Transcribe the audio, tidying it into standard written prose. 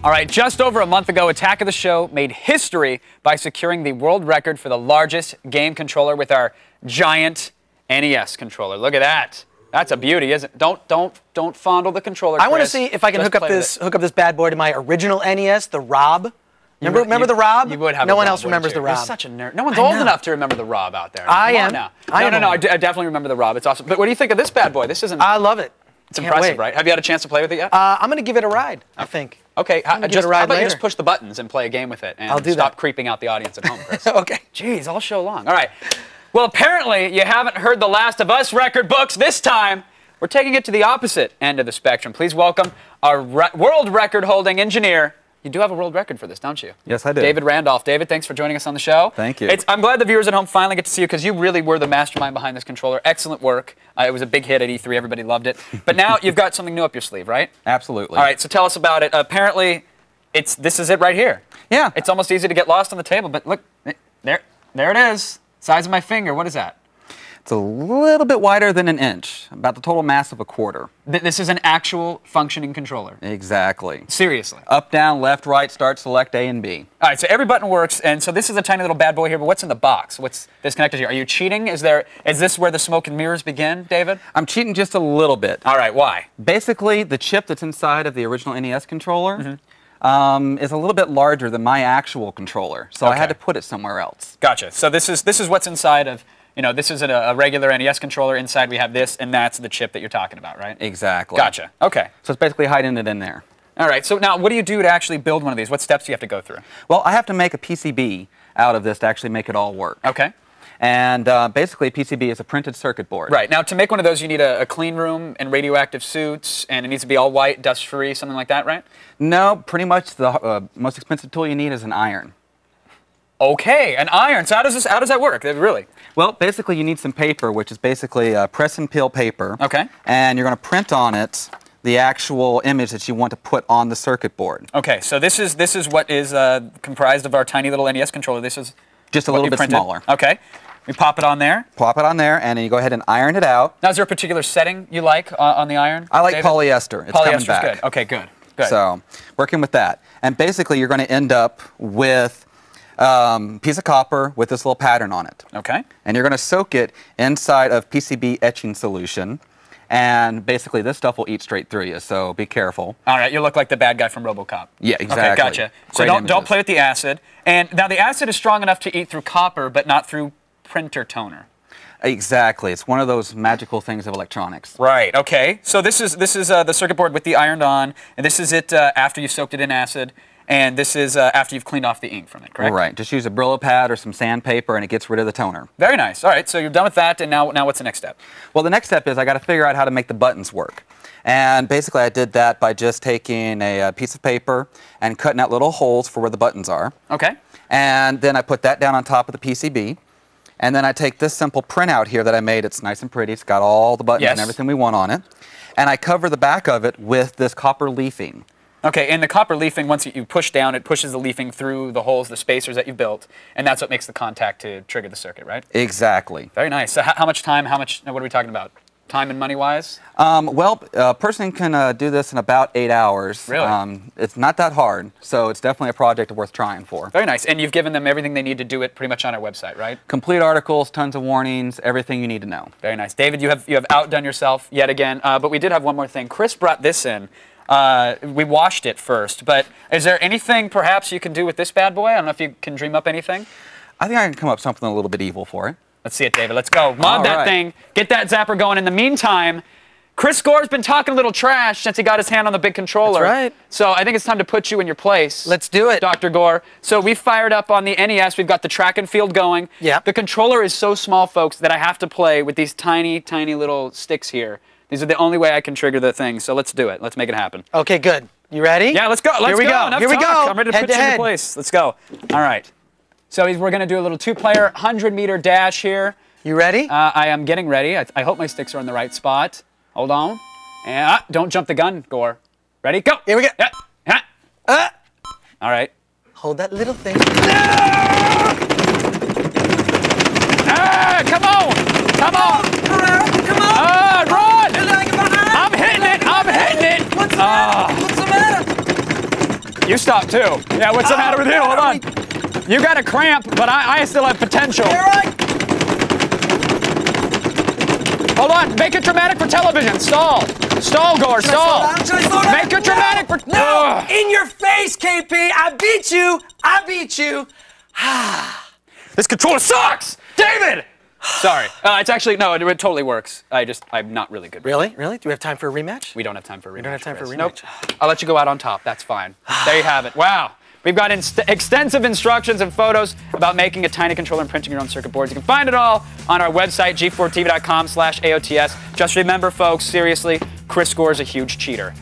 All right, just over a month ago, Attack of the Show made history by securing the world record for the largest game controller with our giant NES controller. Look at that. That's a beauty, isn't it? Don't fondle the controller, Chris. I want to see if I can hook up this bad boy to my original NES, the Rob. Remember the Rob? You would have. No one else remembers the Rob. You're such a nerd. No one's old enough to remember the Rob out there. I am. No, I definitely remember the Rob. It's awesome. But what do you think of this bad boy? This isn't. I love it. It's impressive, right? Have you had a chance to play with it yet? I'm going to give it a ride, I think. Okay, how about you just push the buttons and play a game with it and stop creeping out the audience at home, Chris? Okay. Jeez, all show long. All right. Well, apparently you haven't heard the Last of Us record books. This time, we're taking it to the opposite end of the spectrum. Please welcome our world record-holding engineer. You do have a world record for this, don't you? Yes, I do. David Randolph. David, thanks for joining us on the show. Thank you. I'm glad the viewers at home finally get to see you because you really were the mastermind behind this controller. Excellent work. It was a big hit at E3. Everybody loved it. But now you've got something new up your sleeve, right? Absolutely. All right, so tell us about it. Apparently, this is it right here. Yeah. It's almost easy to get lost on the table, but look, there it is. Size of my finger. What is that? It's a little bit wider than an inch, about the total mass of a quarter. This is an actual functioning controller. Exactly. Seriously. Up, down, left, right, start, select, A and B. All right, so every button works, and so this is a tiny little bad boy here, but what's in the box? What's this connected here? Are you cheating? Is this where the smoke and mirrors begin, David? I'm cheating just a little bit. All right, why? Basically, the chip that's inside of the original NES controller is a little bit larger than my actual controller, so I had to put it somewhere else. Gotcha. So this is what's inside of. This isn't a regular NES controller. Inside we have this, and that's the chip that you're talking about, right? Exactly. Gotcha. Okay. So it's basically hiding it in there. All right. So now, what do you do to actually build one of these? What steps do you have to go through? Well, I have to make a PCB out of this to actually make it all work. Okay. And basically, a PCB is a printed circuit board. Right. Now, to make one of those, you need a clean room and radioactive suits, and it needs to be all white, dust-free, something like that, right? No, pretty much the most expensive tool you need is an iron. Okay, an iron. So how does that work, really? Well, basically you need some paper, which is basically press and peel paper. Okay. And you're going to print on it the actual image that you want to put on the circuit board. Okay, so this is what is comprised of our tiny little NES controller. This is just a little bit smaller. Okay. We pop it on there. Plop it on there, and then you go ahead and iron it out. Now, is there a particular setting you like on the iron? I like David? polyester. It's coming back. Good. Okay, good. Good. So, working with that. And basically, you're going to end up with piece of copper with this little pattern on it. Okay. And you're going to soak it inside of PCB etching solution. And basically, this stuff will eat straight through you, so be careful. All right, you look like the bad guy from RoboCop. Yeah, exactly. Okay, gotcha. So don't play with the acid. And now the acid is strong enough to eat through copper, but not through printer toner. Exactly. It's one of those magical things of electronics. Right. Okay. So this is the circuit board with the ironed on, and this is it after you've soaked it in acid. And this is after you've cleaned off the ink from it, correct? Right. Just use a Brillo pad or some sandpaper, and it gets rid of the toner. Very nice. All right, so you're done with that, and now what's the next step? Well, the next step is I got to figure out how to make the buttons work. And basically, I did that by just taking a piece of paper and cutting out little holes for where the buttons are. Okay. And then I put that down on top of the PCB. And then I take this simple printout here that I made. It's nice and pretty. It's got all the buttons and everything we want on it. And I cover the back of it with this copper leafing. Okay, and the copper leafing, once you push down, it pushes the leafing through the holes, the spacers that you've built, and that's what makes the contact to trigger the circuit, right? Exactly. Very nice. So how much time, what are we talking about? Time and money-wise? Well, a person can do this in about 8 hours. Really? It's not that hard, so it's definitely a project worth trying for. Very nice. And you've given them everything they need to do it pretty much on our website, right? Complete articles, tons of warnings, everything you need to know. Very nice. David, you have outdone yourself yet again, but we did have one more thing. Chris brought this in. We washed it first, but is there anything perhaps you can do with this bad boy? I don't know if you can dream up anything. I think I can come up with something a little bit evil for it. Let's see it, David. Let's go. Mod that thing. Get that zapper going. In the meantime, Chris Gore's been talking a little trash since he got his hand on the big controller. That's right. So I think it's time to put you in your place. Let's do it. Dr. Gore. So we fired up on the NES. We've got the track and field going. Yeah. The controller is so small, folks, that I have to play with these tiny, tiny little sticks here. These are the only way I can trigger the thing. So let's do it. Let's make it happen. Okay, good. You ready? Yeah, let's go. Let's go. Here we go. I'm ready to put you in place. Let's go. All right. So we're going to do a little two-player 100-meter dash here. You ready? I am getting ready. I hope my sticks are in the right spot. Hold on. And don't jump the gun, Gore. Ready? Go. Here we go. Yeah. All right. Hold that little thing. Come on. Come on. Come on. Run. I'm hitting it. I'm hitting it. What's the matter? What's the matter? You stop too. Yeah, what's the matter with you? Hold on. You got a cramp, but I still have potential. Hold on. Make it dramatic for television. Stall. Stall, Gore. Stall. Make it dramatic for... No! In your face, KP! I beat you! I beat you! This controller sucks! David! Sorry. It's actually, no, it totally works. I'm not really good. Really? Really? Do we have time for a rematch? We don't have time for a rematch. We don't have time for a rematch? Nope. I'll let you go out on top. That's fine. There you have it. Wow. We've got extensive instructions and photos about making a tiny controller and printing your own circuit boards. You can find it all on our website, g4tv.com/AOTS. Just remember, folks, seriously, Chris Gore is a huge cheater.